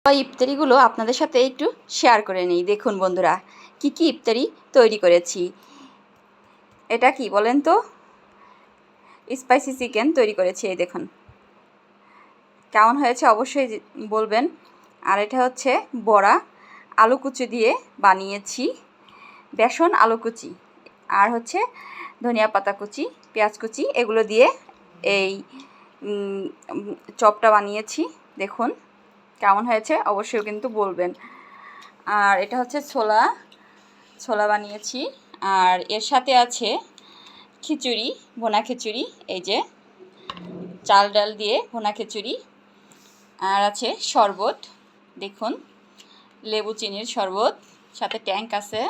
ওই ইফতারিগুলো আপনাদের সাথে একটু শেয়ার করে নিই। দেখুন বন্ধুরা, কি কি ইফতারি তৈরি করেছি। এটা কি বলেন তো? স্পাইসি চিকেন তৈরি করেছি। এই দেখুন কেমন হয়েছে অবশ্যই বলবেন। আর এটা হচ্ছে বড়া আলু কুচি দিয়ে বানিয়েছি, বেসন আলু কুচি, আর হচ্ছে ধনিয়া পাতা কুচি, পেঁয়াজ কুচি, এগুলো দিয়ে এই চপটা বানিয়েছি। দেখুন কেমন হয়েছে অবশ্যই কিন্তু বলবেন। আর এটা হচ্ছে ছোলা বানিয়েছি। আর এর সাথে আছে খিচুড়ি, ভুনা খিচুড়ি, এই যে চাল ডাল দিয়ে ভুনা খিচুড়ি। আর আছে শরবত, দেখুন লেবু চিনির শরবত, সাথে ট্যাঙ্ক আছে।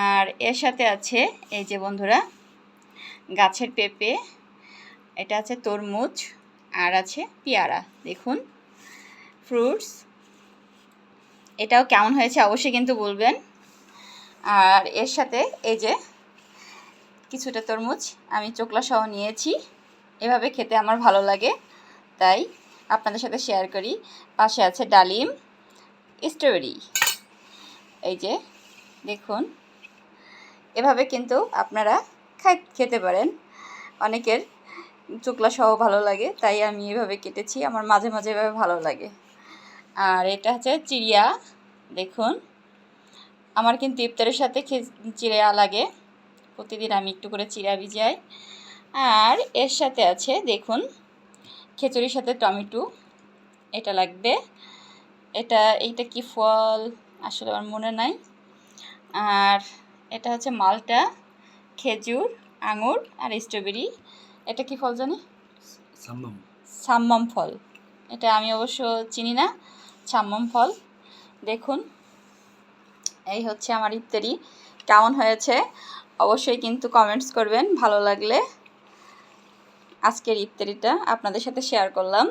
আর এর সাথে আছে এই যে বন্ধুরা গাছের পেঁপে, এটা আছে তরমুজ, আর আছে পেয়ারা। দেখুন ফ্রুটস, এটাও কেমন হয়েছে অবশ্যই কিন্তু বলবেন। আর এর সাথে এই যে কিছুটা তরমুজ আমি চোকলা সহ নিয়েছি, এভাবে খেতে আমার ভালো লাগে তাই আপনাদের সাথে শেয়ার করি। পাশে আছে ডালিম, স্ট্রবেরি, এই যে দেখুন এভাবে কিন্তু আপনারা খেতে পারেন। অনেকের চোকলা সহ ভালো লাগে তাই আমি এভাবে কেটেছি, আমার মাঝে মাঝে এভাবে ভালো লাগে। আর এটা হচ্ছে চিড়িয়া, দেখুন আমার কিন্তু ইফতারের সাথে চিড়িয়া লাগে, প্রতিদিন আমি একটু করে চিড়া ভিজাই। আর এর সাথে আছে দেখুন খিচুড়ির সাথে টমেটো, এটা লাগবে। এইটা কি ফল আসলে আমার মনে নাই। আর এটা হচ্ছে মালটা, খেজুর, আঙুর আর স্ট্রবেরি। এটা কি ফল জানি? সাম্মাম ফল। এটা আমি অবশ্য চিনি না, সাম্মাম ফল। দেখুন এই হচ্ছে আমার ইফতারি। কেমন হয়েছে অবশ্যই কিন্তু কমেন্টস করবেন ভালো লাগলে। আজকের ইফতারিটা আপনাদের সাথে শেয়ার করলাম।